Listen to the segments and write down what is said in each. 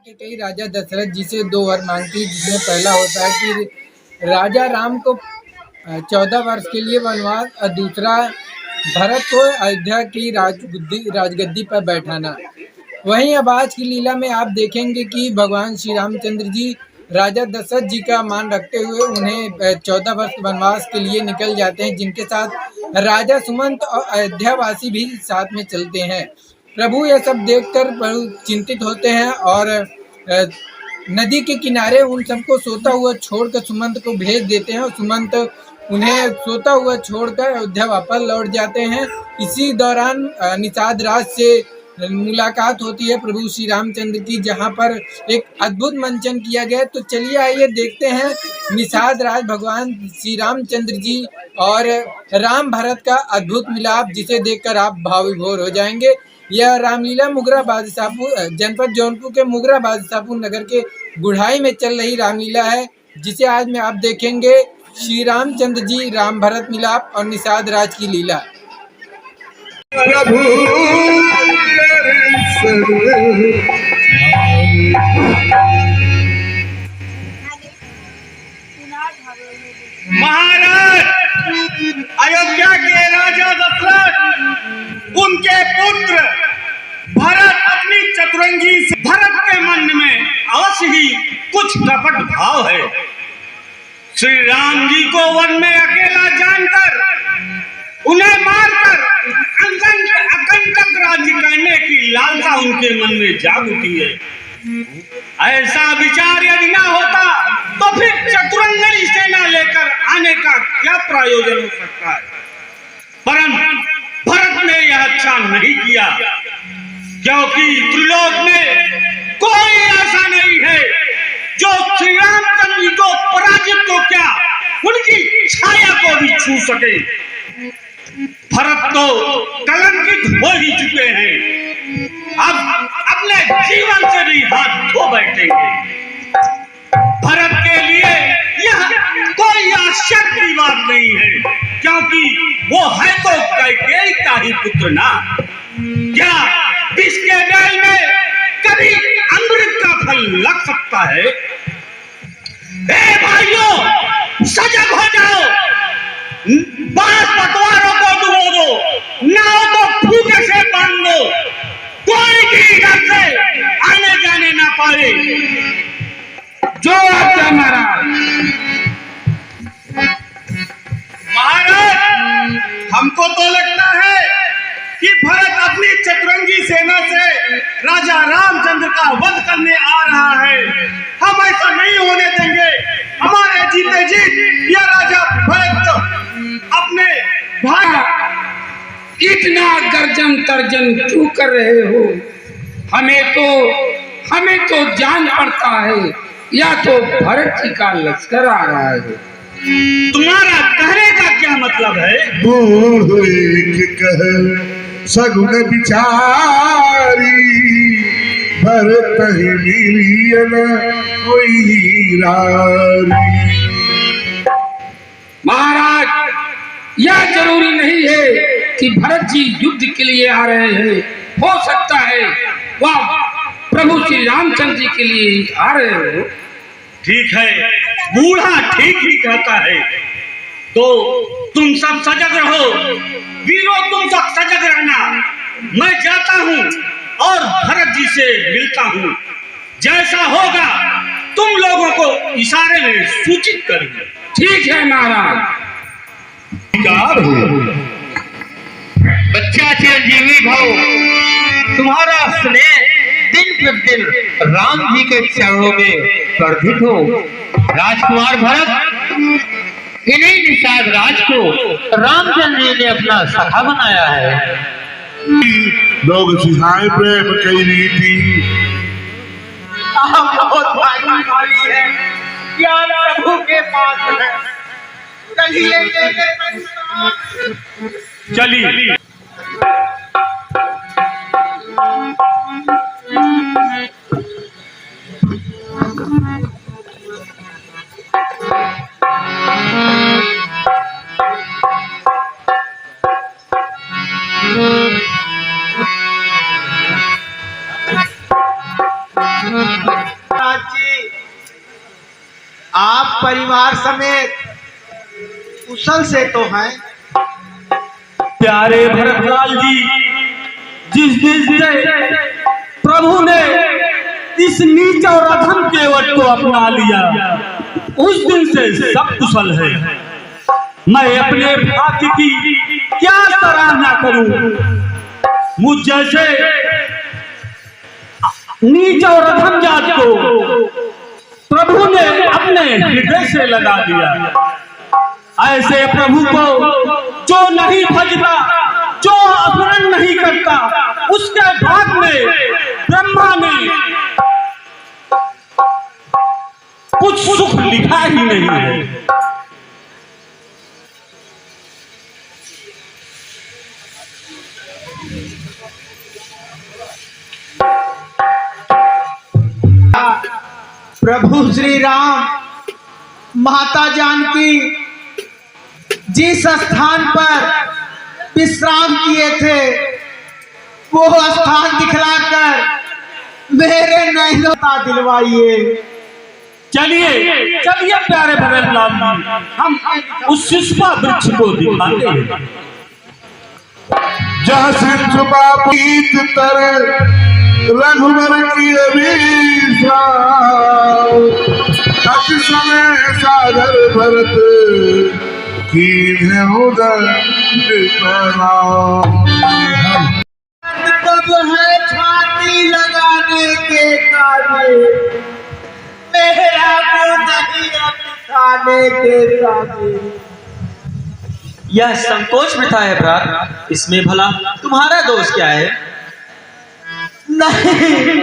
के कई राजा दशरथ जी से 2 वर मांगती, जिसमें पहला होता है कि राजा राम को 14 वर्ष के लिए वनवास और दूसरा भरत को अयोध्या की राजगद्दी पर बैठाना। वहीं अब आज की लीला में आप देखेंगे कि भगवान श्री रामचंद्र जी राजा दशरथ जी का मान रखते हुए उन्हें 14 वर्ष वनवास के लिए निकल जाते हैं, जिनके साथ राजा सुमंत और अयोध्यावासी भी साथ में चलते हैं। प्रभु यह सब देखकर बहुत चिंतित होते हैं और नदी के किनारे उन सबको सोता हुआ छोड़कर सुमंत को भेज देते हैं और सुमंत उन्हें सोता हुआ छोड़कर अयोध्या वापस लौट जाते हैं। इसी दौरान निषाद राज से मुलाकात होती है प्रभु श्री रामचंद्र की, जहां पर एक अद्भुत मंचन किया गया। तो चलिए आइए देखते हैं निषाद राज भगवान श्री रामचंद्र जी और राम भरत का अद्भुत मिलाप, जिसे देखकर आप भाव विभोर हो जाएंगे। यह रामलीला मुगरा बादशाहपुर जनपद जौनपुर के मुगरा बादशाहपुर नगर के गुढ़ाई में चल रही रामलीला है, जिसे आज में आप देखेंगे श्री रामचंद्र जी राम भरत मिलाप और निषाद राज की लीला। महाराज, अयोध्या के राजा दशरथ उनके पुत्र भरत अपनी चतुरंगी से भरत के मन में अवश्य ही कुछ कपट भाव है। श्री राम जी को वन में अकेला जानकर उन्हें मारकर अकंटक राज्य करने की लालसा उनके मन में जाग उठी है। ऐसा विचार यदि ना होता तो फिर चतुरंगनी सेना लेकर आने का क्या प्रयोजन हो सकता है। परंतु भरत ने यह अच्छा नहीं किया, क्योंकि त्रिलोक में कोई ऐसा नहीं है जो श्री रामचंद्र जी को पराजित तो क्या उनकी छाया को भी छू सके। भरत तो कलंकित हो ही चुके हैं, अब अपने जीवन से भी हाथ धो बैठेंगे। भरत के लिए यह कोई आश्चर्य की बात नहीं है, क्योंकि वो है तो कैकेयी का ही पुत्र ना। क्या विष के बेल में कभी अमृत का फल लग सकता है? ए भाइयों, सजग हो जाओ, बांस पटवारों को डुबो दो, नाव को फूके से बांध दो, कोई भी इधर से आने जाने ना पाए। जो आज्ञा महाराज, हमको तो लगता है कि भरत अपनी चतुरंगी सेना से राजा रामचंद्र का वध करने आ रहा है। हम ऐसा नहीं होने देंगे। हमारे जीते जी यह राजा भरत अपने भाई इतना गर्जन तर्जन क्यों कर रहे हो? हमें तो जान पड़ता है, या तो भरत जी का लश्कर आ रहा है। तुम्हारा कहने का क्या मतलब है? सगुन बिचारी भरत महाराज, यह जरूरी नहीं है कि भरत जी युद्ध के लिए आ रहे हैं। हो सकता है वह प्रभु श्री रामचंद्र जी के लिए आ रहे हो। ठीक है, बूढ़ा ठीक ही कहता है। तो तुम सब सजग रहो वीरों, तुम सब सजग रहना। मैं जाता हूँ और भरत जी से मिलता हूँ। जैसा होगा तुम लोगों को इशारे में सूचित करेंगे। ठीक है महाराज। बच्चा चिरंजीवी भाव, तुम्हारा स्नेह दिन प्रतिदिन राम जी के चरणों में वर्धित हो। राजकुमार भरत, इन्हीं निषाद राज को रामचंद्र जी ने अपना सखा बनाया है। लोग सिखाए प्रेम कई रीति, बहुत भारी है, ज्ञान प्रभु के पास है। चलिए Thank you. राजकुमार समेत कुशल से तो हैं। प्यारे भरतलाल जी, जिस दिन से प्रभु ने इस नीच और अधम केवट को अपना लिया, उस दिन से सब कुशल है। मैं अपने भाग्य की क्या सराहना करूं। मुझ जैसे नीच और अधम जात को प्रभु ने अपने हृदय से लगा दिया। ऐसे प्रभु को जो नहीं भजता, जो स्मरण नहीं करता, उसके भाग में ब्रह्मा ने कुछ सुख लिखा ही नहीं है। प्रभु श्री राम माता जानकी जिस स्थान पर विश्राम किए थे, वो स्थान दिखलाकर मेरे नैनों का दिलवाइए। चलिए चलिए प्यारे भरतलाल जी, हम उस शिष्पा वृक्ष को दिखाएंगे। जहाँ से छुपा पीत तर रघुवर की अभिषा, अति समय सागर भरत कीन्हे उदर कब है छाती लगाने के काबिल, मेरा को नहीं अपनाने के काबिल। यह संकोच प्रथा है भ्रात, इसमें भला तुम्हारा दोष क्या है? नहीं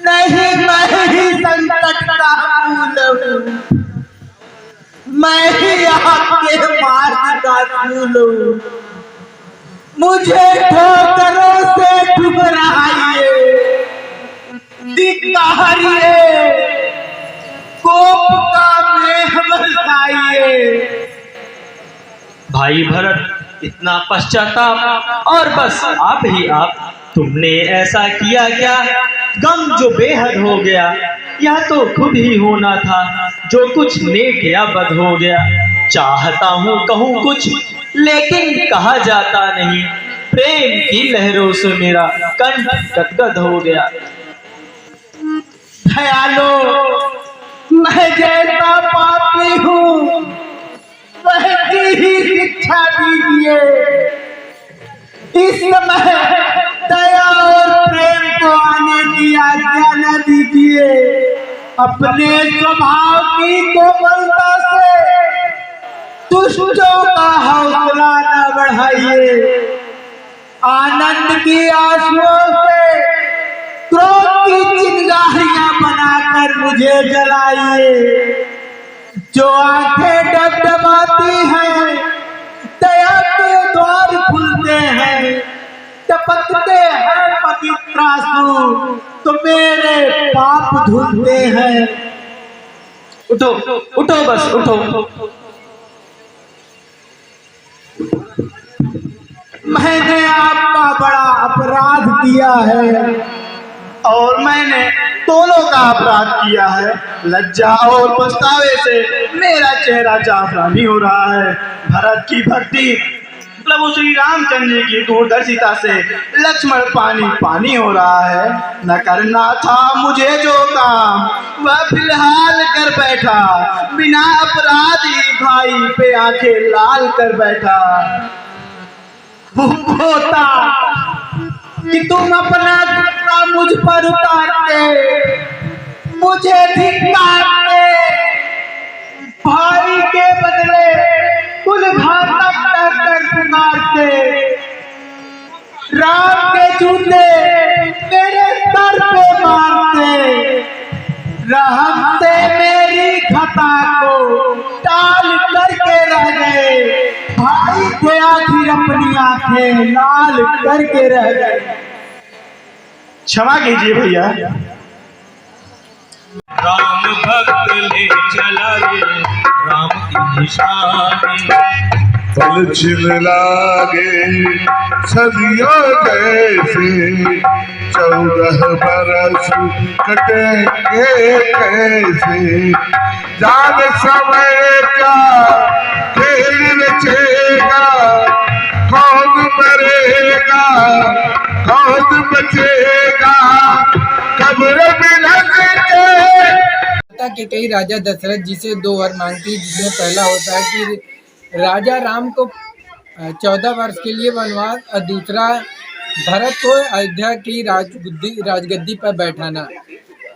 नहीं, मैं ही संकट का फूल हूँ, मैं ही आपके मार्ग का फूल हूँ। मुझे ठोकरों से ठुकराइए, धिक्कारिए, कोप का मेह बरसाइए। भाई भरत, इतना पश्चाताप और बस आप ही आप। तुमने ऐसा किया क्या? गम जो बेहद हो गया, यह तो खुद ही होना था। जो कुछ नेक या बद हो गया, चाहता हूँ कहूँ कुछ, लेकिन कहा जाता नहीं। प्रेम की लहरों से मेरा कंठ गदगद हो गया। दयालो, मैं जैसा पापी हूँ वैसी ही शिक्षा दीजिए। इस समय दया और प्रेम को आने की आज्ञा न दीजिए। अपने स्वभाव की कोमलता से दुष्टों का हौसला न बढ़ाइए। आनंद की आंसुओं से क्रोध की चिंगारियां बनाकर मुझे जलाइए। जो आंखें डबडबाती हैं, दया के द्वार खुलते हैं, टपकते हैं पवित्र आंसू, तो मेरे पाप धुलते हैं। उठो उठो, बस उठो। मैंने आपका बड़ा अपराध किया है और मैंने दोनों का अपराध किया है। लज्जा और पछतावे से मेरा चेहरा जाफरानी हो रहा है। भरत की भक्ति, प्रभु श्री रामचंद्र जी की दूरदर्शिता से लक्ष्मण पानी पानी हो रहा है। न करना था मुझे जो काम, वह फिलहाल कर बैठा। बिना अपराध ही भाई पे आंखें लाल कर बैठा। होता कि तुम अपना गुस्सा मुझ पर उतारते, मुझे धिक्कारते, भाई के बदले कुल घातक कर पुकारते। राम के जूते मेरे सर पे मारते, रहम से मेरी खता को टाल करके रह गए। भाई थे आखिर अपनी आंखें लाल करके रह गए। क्षमा कीजिए भैया। राम भक्त ले चला रे राम की निशानी, पल छिन लागे सदियों जैसे 14 बरस कटेंगे कैसे, जान समय का खेल रचेगा, कौन मरेगा कौन बचेगा, कब्र में के कई राजा दशरथ जी से 2 वर मांगती, जिसमें पहला होता है कि राजा राम को 14 वर्ष के लिए वनवास और दूसरा भरत को अयोध्या की राजगद्दी पर बैठाना।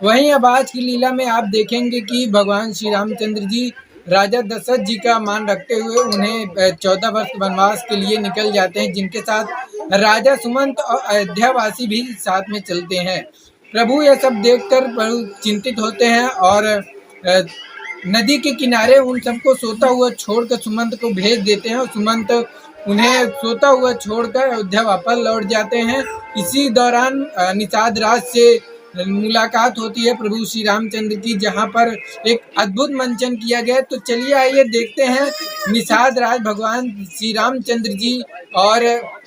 वहीं अब आज की लीला में आप देखेंगे कि भगवान श्री रामचंद्र जी राजा दशरथ जी का मान रखते हुए उन्हें 14 वर्ष वनवास के लिए निकल जाते हैं, जिनके साथ राजा सुमंत और अयोध्यावासी भी साथ में चलते हैं। प्रभु यह सब देखकर बहुत चिंतित होते हैं और नदी के किनारे उन सबको सोता हुआ छोड़कर सुमंत को भेज देते हैं और सुमंत उन्हें सोता हुआ छोड़कर अयोध्या वापस लौट जाते हैं। इसी दौरान निषाद राज से मुलाकात होती है प्रभु श्री रामचंद्र की, जहां पर एक अद्भुत मंचन किया गया। तो चलिए आइए देखते हैं निषाद राज भगवान श्री रामचंद्र जी और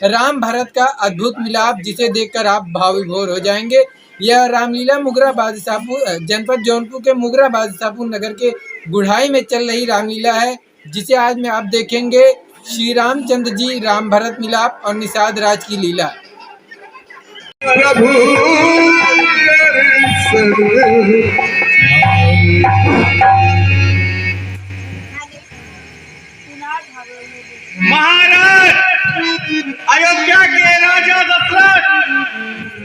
राम भरत का अद्भुत मिलाप, जिसे देखकर आप भाव विभोर हो जाएंगे। यह रामलीला मुगरा बादशाहपुर जनपद जौनपुर के मुगरा बादशाहपुर नगर के गुढ़ाई में चल रही रामलीला है, जिसे आज में आप देखेंगे श्री रामचंद्र जी राम भरत मिलाप और निषाद राज की लीला। प्रभु महाराज, अयोध्या के राजा दशरथ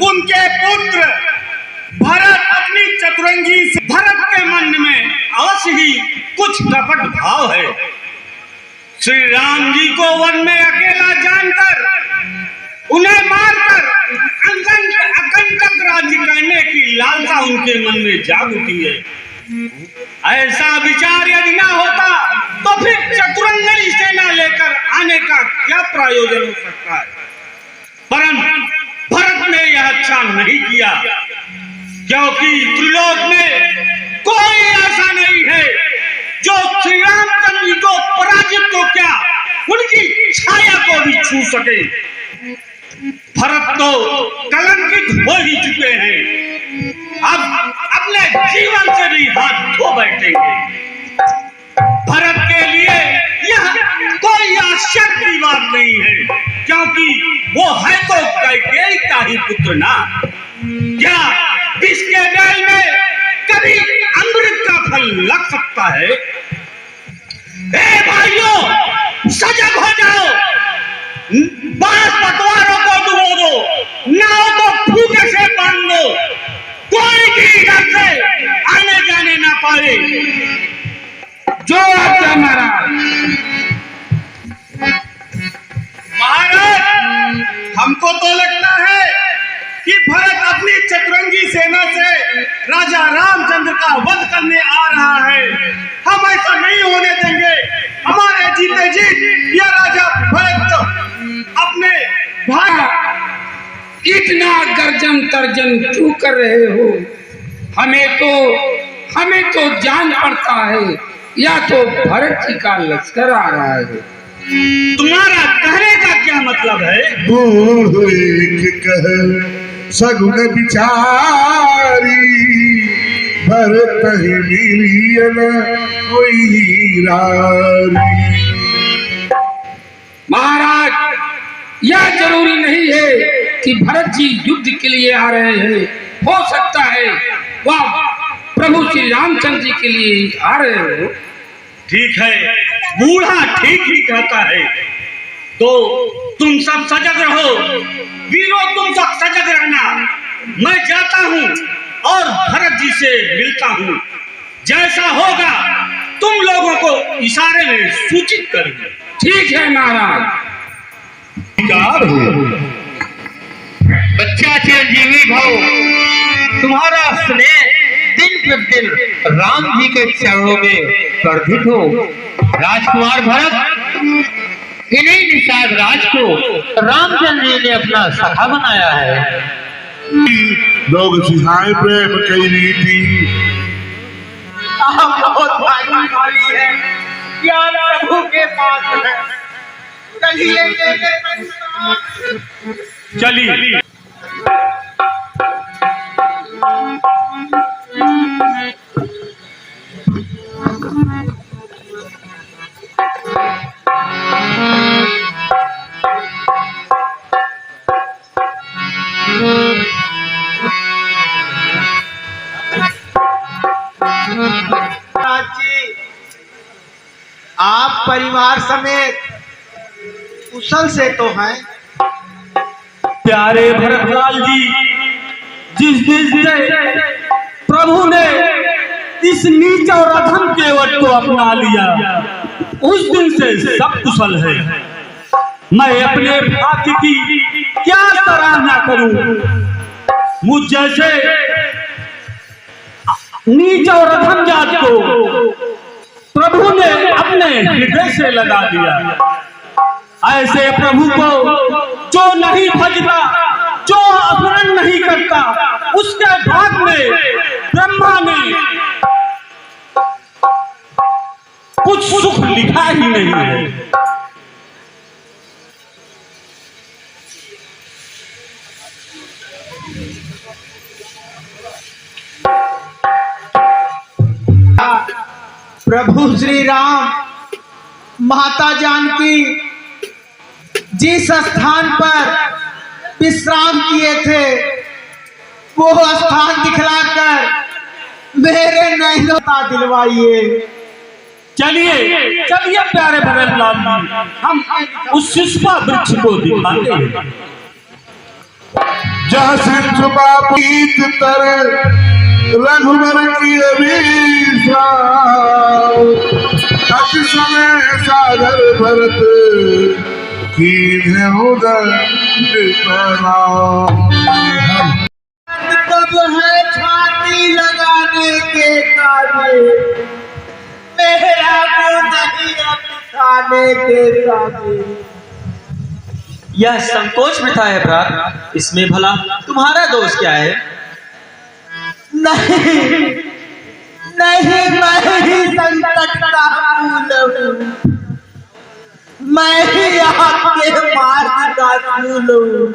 उनके पुत्र भरत अपनी चतुरंगी से, भरत के मन में अवश्य ही कुछ कपट भाव है। श्री राम जी को वन में अकेला जानकर उन्हें मारकर अकंटक राज्य करने की लालसा उनके मन में जाग उठी है। ऐसा विचार यदि ना होता तो फिर चतुरंगनी सेना लेकर आने का क्या प्रयोजन हो सकता है। परंतु भरत ने यह अच्छा नहीं किया, क्योंकि त्रिलोक में कोई ऐसा नहीं है जो श्री रामचंद्र जी को पराजित तो क्या उनकी छाया को भी छू सके। भरत तो कलंकित हो ही चुके हैं, अब अपने जीवन से भी हाथ धो बैठेंगे। भरत के लिए यह कोई आश्चर्य की बात नहीं है, क्योंकि वो है तो कैकेयी का ही पुत्र ना। क्या इसके बेल में कभी अमृत का फल लग सकता है? ए भाइयों, सजग हो जाओ, बांस पटवारों को डुबो दो, नाव को फूके से बांध दो, कोई भी इधर से आने जाने ना पाए। जो आज्ञा महाराज। महाराज, हमको तो लगता है कि भरत अपनी चतुरंगी सेना से राजा रामचंद्र का वध करने आ रहा है। हम ऐसा नहीं होने देंगे। हमारे जीते जी यह राजा भरत अपने भाई। इतना गर्जन तर्जन क्यों कर रहे हो? हमें तो जान पड़ता है, या तो भरत जी का लश्कर आ रहा है। तुम्हारा कहने का क्या मतलब है? बूढ़ एक कह सगुन बिचारी, भरत मिलियन कोई रारी। महाराज, यह जरूरी नहीं है कि भरत जी युद्ध के लिए आ रहे हैं। हो सकता है वह प्रभु श्री रामचंद्र जी के लिए आ रहे हो। ठीक है, बूढ़ा ठीक ही कहता है। तो तुम सब सजग रहो वीरों, तुम सब सजग रहना। मैं जाता हूँ और भरत जी से मिलता हूँ। जैसा होगा तुम लोगों को इशारे में सूचित करूंगा। ठीक है महाराज। बच्चा चिरंजीवी भाव, तुम्हारा स्नेह दिन प्रतिदिन राम जी के चरणों में वर्धित हो। राजकुमार भरत इन्हीं निषाद राज को रामचंद्र जी ने अपना सखा बनाया है। लोग सिखाए प्रेम कई रीति, बहुत भाग्यशाली है, ज्ञान प्रभु के पास है। चलिए चलिए। महाराज जी, आप परिवार समेत कुशल से तो हैं। प्यारे भरतलाल जी, जिस दिन से प्रभु ने इस नीच और अधम केवट को अपना लिया, उस दिन से सब कुशल है। मैं अपने भाग्य की क्या सराहना करूं। मुझ जैसे नीच और अधम जात को प्रभु ने अपने हृदय से लगा दिया। ऐसे प्रभु को जो नहीं भजता, जो अपहरण नहीं करता, उसके भाग में ब्रह्मा ने कुछ सुख लिखा ही नहीं है। प्रभु श्री राम माता जानकी जिस स्थान पर विश्राम किए थे, वो स्थान दिखलाकर मेरे नैनों का दिलवाइए। चलिए चलिए प्यारे भरतलाल जी, हम उस शिष्पा वृक्ष को दिखाते हैं। जहाँ से छुपा पीत तर रघुवर की अभिषा, अति समय सागर भरत की उदर कब है छाती लगाने के काबिल, मेरा को नहीं खाने के काबिल। यह संकोच वृथा है भ्रात, इसमें भला तुम्हारा दोष क्या है? नहीं नहीं, मैं ही संकट का मूल हूँ, मैं ही आपके मार्ग का फूल हूँ।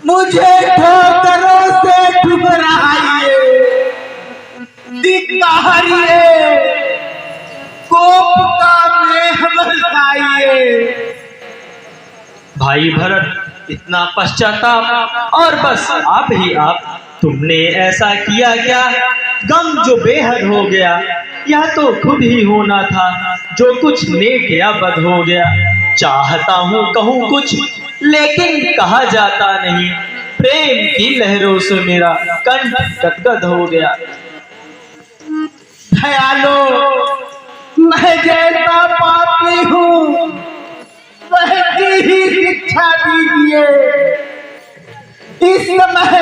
मुझे ठोकरों से ठुकराइए, धिक्कारिए, कोप का मेह बरसाइए। भाई भरत, इतना पश्चाताप और बस आप ही आप। तुमने ऐसा किया क्या? गम जो बेहद हो गया, यह तो खुद ही होना था। जो कुछ नेक या बद हो गया, चाहता हूँ कहूँ कुछ, लेकिन कहा जाता नहीं। प्रेम की लहरों से मेरा कंठ गदगद हो गया। दयालो, मैं जैसा पापी हूँ, वैसी ही शिक्षा दीजिए। इस समय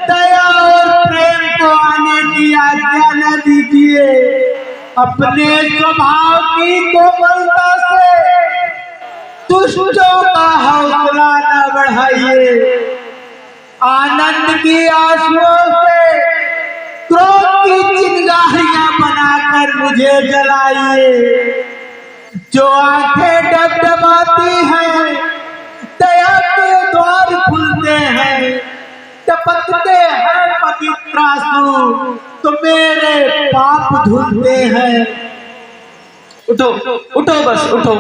दया और प्रेम को आने की आज्ञा न दीजिए। अपने स्वभाव की कोमलता से दुष्टों का हौसला न बढ़ाइए। आनंद की आंसुओं से क्रोध की चिंगारियां बनाकर मुझे जलाइए। जो आंखें डबडबाती हैं, दया के द्वार खुलते हैं, टपकते हैं पवित्र आंसू, तो मेरे पाप धुलते हैं। उठो उठो, बस उठो।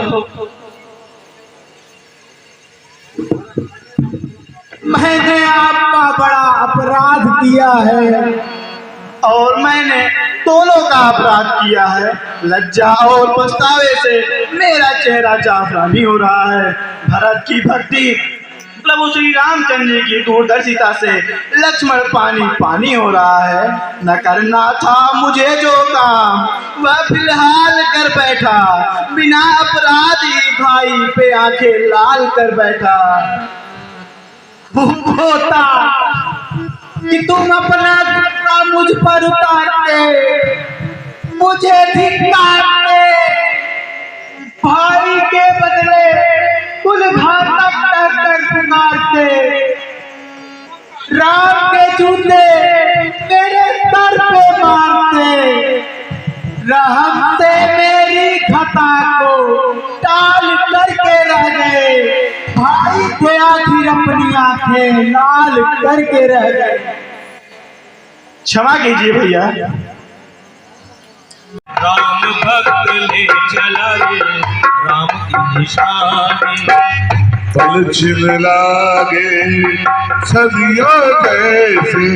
मैंने आपका बड़ा अपराध किया है और मैंने तोलों का अपराध किया है। लज्जा और पछतावे से मेरा चेहरा जाफरानी हो रहा है। भरत की भक्ति, प्रभु श्री रामचंद्र जी की दूरदर्शिता से लक्ष्मण पानी पानी हो रहा है। न करना था मुझे जो काम, वह फिलहाल कर बैठा। बिना अपराध ही भाई पे आंखें लाल कर बैठा। होता कि तुम अपना गुस्सा मुझ पर उतारते, मुझे धिक्कारते, भाई के बदले कुल घातक कर पुकारते। राम के जूते मेरे सर पे मारते, रहम से मेरी खता को टाल करके रह गए। भाई थे आखिर अपनी आंखें लाल करके रह गए। क्षमा कीजिए भैया। राम भक्त ले चला रे राम की निशानी, पल छिन लागे सदियों जैसे,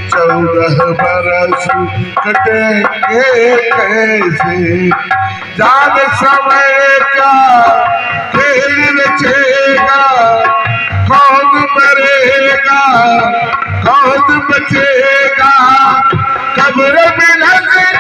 14 बरस कटेंगे कैसे, जान समय का खेल रचेगा, कौन मरेगा कौन बचेगा, कब्र में नजर